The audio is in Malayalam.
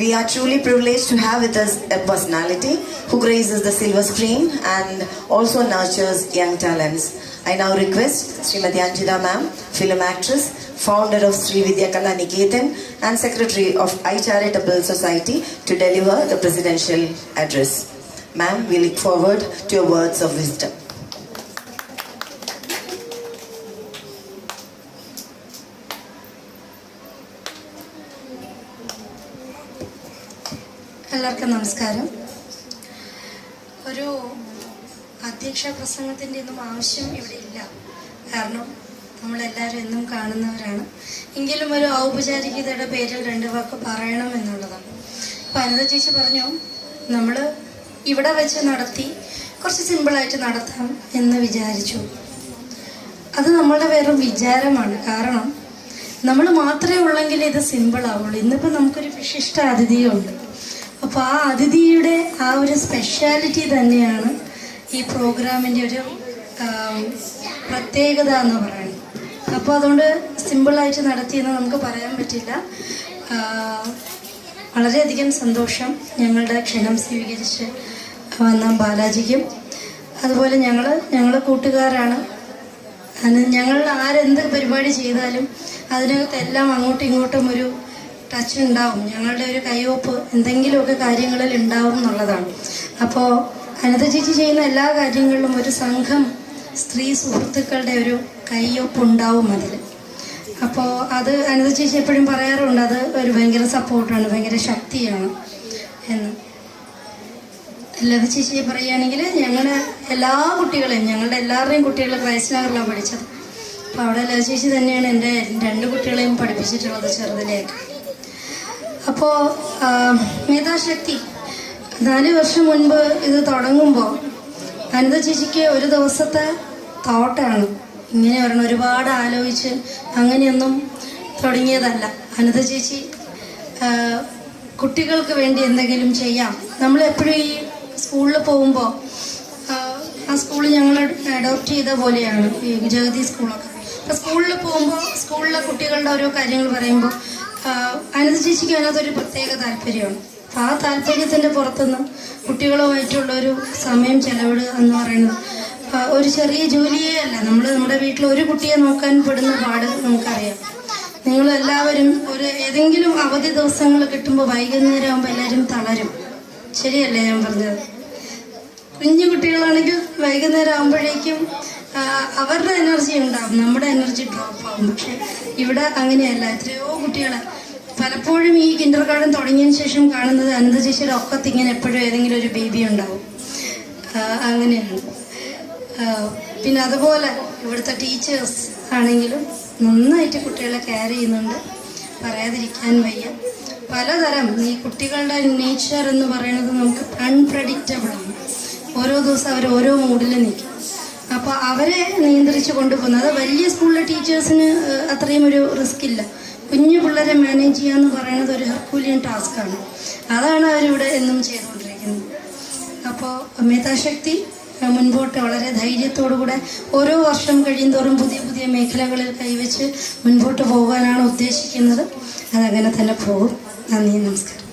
We are truly privileged to have with us a personality who graces the silver screen and also nurtures young talents. I now request Srimati Anjita ma'am, film actress, founder of Sri Vidya Kala Niketan and secretary of iCharitable Society to deliver the presidential address. Ma'am, we look forward to your words of wisdom. എല്ലാവർക്കും നമസ്കാരം. ഒരു അധ്യക്ഷ പ്രസംഗത്തിൻ്റെ ഒന്നും ആവശ്യം ഇവിടെ ഇല്ല. കാരണം നമ്മളെല്ലാവരും എന്നും കാണുന്നവരാണ്. എങ്കിലും ഒരു ഔപചാരികതയുടെ പേരിൽ 2 വാക്ക് പറയണം എന്നുള്ളതാണ്. അപ്പോൾ അനിത ചേച്ചി പറഞ്ഞു, നമ്മൾ ഇവിടെ വെച്ച് നടത്തി കുറച്ച് സിമ്പിളായിട്ട് നടത്താം എന്ന് വിചാരിച്ചു. അത് നമ്മളുടെ വേറെ വിചാരമാണ്. കാരണം നമ്മൾ മാത്രമേ ഉള്ളെങ്കിൽ ഇത് സിമ്പിളാവുള്ളൂ. ഇന്നിപ്പോൾ നമുക്കൊരു വിശിഷ്ട അതിഥിയുണ്ട്. അപ്പോൾ ആ അതിഥിയുടെ ആ ഒരു സ്പെഷ്യാലിറ്റി തന്നെയാണ് ഈ പ്രോഗ്രാമിൻ്റെ ഒരു പ്രത്യേകത എന്ന് പറയുന്നത്. അപ്പോൾ അതുകൊണ്ട് സിമ്പിളായിട്ട് നടത്തിയെന്ന് നമുക്ക് പറയാൻ പറ്റില്ല. വളരെയധികം സന്തോഷം ഞങ്ങളുടെ ക്ഷണം സ്വീകരിച്ച് വന്ന ബാലാജിക്കും. അതുപോലെ ഞങ്ങൾ കൂട്ടുകാരാണ്. ഞങ്ങൾ ആരെന്ത് പരിപാടി ചെയ്താലും അതിനകത്തെല്ലാം അങ്ങോട്ടും ഇങ്ങോട്ടും ഒരു ടച്ച് ഉണ്ടാവും. ഞങ്ങളുടെ ഒരു കയ്യൊപ്പ് എന്തെങ്കിലുമൊക്കെ കാര്യങ്ങളിൽ ഉണ്ടാവും എന്നുള്ളതാണ്. അപ്പോൾ അനിത ചേച്ചി ചെയ്യുന്ന എല്ലാ കാര്യങ്ങളിലും ഒരു സംഘം സ്ത്രീ സുഹൃത്തുക്കളുടെ ഒരു കയ്യൊപ്പ് ഉണ്ടാവും അതിൽ. അപ്പോൾ അത് അനിത ചേച്ചി എപ്പോഴും പറയാറുണ്ട്, അത് ഒരു ഭയങ്കര സപ്പോർട്ടാണ്, ഭയങ്കര ശക്തിയാണ് എന്ന്. ലത ചേച്ചിയെ പറയുകയാണെങ്കിൽ ഞങ്ങളുടെ എല്ലാ കുട്ടികളെയും, ഞങ്ങളുടെ എല്ലാവരുടെയും കുട്ടികൾ ക്രൈസ്റ്റ് നഗറിലാണ് പഠിച്ചത്. അപ്പോൾ അവിടെ ലത ചേച്ചി തന്നെയാണ് എൻ്റെ 2 കുട്ടികളെയും പഠിപ്പിച്ചിട്ടുള്ളത് ചെറുതിലേക്ക്. അപ്പോൾ മേധാശക്തി 4 വർഷം മുൻപ് ഇത് തുടങ്ങുമ്പോൾ അനിത ചേച്ചിക്ക് ഒരു ദിവസത്തെ തോട്ടാണ്. ഇങ്ങനെ വരണം ഒരുപാട് ആലോചിച്ച് അങ്ങനെയൊന്നും തുടങ്ങിയതല്ല. അനിത ചേച്ചി കുട്ടികൾക്ക് വേണ്ടി എന്തെങ്കിലും ചെയ്യാം. നമ്മളെപ്പോഴും ഈ സ്കൂളിൽ പോകുമ്പോൾ ആ സ്കൂൾ ഞങ്ങൾ അഡോപ്റ്റ് ചെയ്ത പോലെയാണ് ഈ ജഗതി സ്കൂളൊക്കെ. അപ്പോൾ സ്കൂളിൽ പോകുമ്പോൾ സ്കൂളിലെ കുട്ടികളുടെ ഓരോ കാര്യങ്ങൾ പറയുമ്പോൾ അനിത ചേച്ചിക്ക് അതിനകത്തൊരു പ്രത്യേക താല്പര്യമാണ്. അപ്പോൾ ആ താല്പര്യത്തിൻ്റെ പുറത്തുനിന്ന് കുട്ടികളുമായിട്ടുള്ളൊരു സമയം ചെലവിടുക എന്ന് പറയുന്നത് ഒരു ചെറിയ ജോലിയേ അല്ല. നമ്മുടെ വീട്ടിൽ ഒരു കുട്ടിയെ നോക്കാൻ പെടുന്ന പാട് നമുക്കറിയാം. നിങ്ങളെല്ലാവരും ഏതെങ്കിലും അവധി ദിവസങ്ങൾ കിട്ടുമ്പോൾ വൈകുന്നേരം ആകുമ്പോൾ എല്ലാവരും തളരും. ശരിയല്ലേ ഞാൻ പറഞ്ഞത്? കുഞ്ഞു കുട്ടികളാണെങ്കിൽ വൈകുന്നേരം ആകുമ്പോഴേക്കും അവരുടെ എനർജി ഉണ്ടാകും, നമ്മുടെ എനർജി ഡ്രോപ്പ് ആകും. പക്ഷെ ഇവിടെ അങ്ങനെയല്ല. എത്രയോ കുട്ടികൾ പലപ്പോഴും ഈ കിൻഡർ ഗാർഡൻ തുടങ്ങിയതിന് ശേഷം കാണുന്നത് അനിത ചേച്ചിയുടെ ഒക്കത്ത് ഇങ്ങനെ എപ്പോഴും ഏതെങ്കിലും ഒരു ബേബി ഉണ്ടാവും. അങ്ങനെയാണ്. പിന്നെ അതുപോലെ ഇവിടുത്തെ ടീച്ചേഴ്സ് ആണെങ്കിലും നന്നായിട്ട് കുട്ടികളെ കെയർ ചെയ്യുന്നുണ്ട്, പറയാതിരിക്കാൻ വയ്യ. പലതരം ഈ കുട്ടികളുടെ നേച്ചർ എന്ന് പറയുന്നത് നമുക്ക് അൺപ്രഡിക്റ്റബിളാണ്. ഓരോ ദിവസം അവർ ഓരോ മൂഡിൽ നിൽക്കും. അപ്പോൾ അവരെ നിയന്ത്രിച്ച് കൊണ്ടുപോകുന്നത് വലിയ സ്കൂളിലെ ടീച്ചേഴ്സിന് അത്രയും ഒരു റിസ്ക് ഇല്ല. കുഞ്ഞു പിള്ളേരെ മാനേജ് ചെയ്യുക എന്ന് പറയുന്നത് ഒരു ഹെർക്കൂലിയൻ ടാസ്ക്കാണ്. അതാണ് അവരിവിടെ എന്നും ചെയ്തുകൊണ്ടിരിക്കുന്നത്. അപ്പോൾ മേധാശക്തി മുൻപോട്ട് വളരെ ധൈര്യത്തോടുകൂടെ ഓരോ വർഷം കഴിയുന്തോറും പുതിയ പുതിയ മേഖലകളിൽ കൈവച്ച് മുൻപോട്ട് പോകാനാണ് ഉദ്ദേശിക്കുന്നത്. അതങ്ങനെ തന്നെ പോകും. നന്ദി, നമസ്കാരം.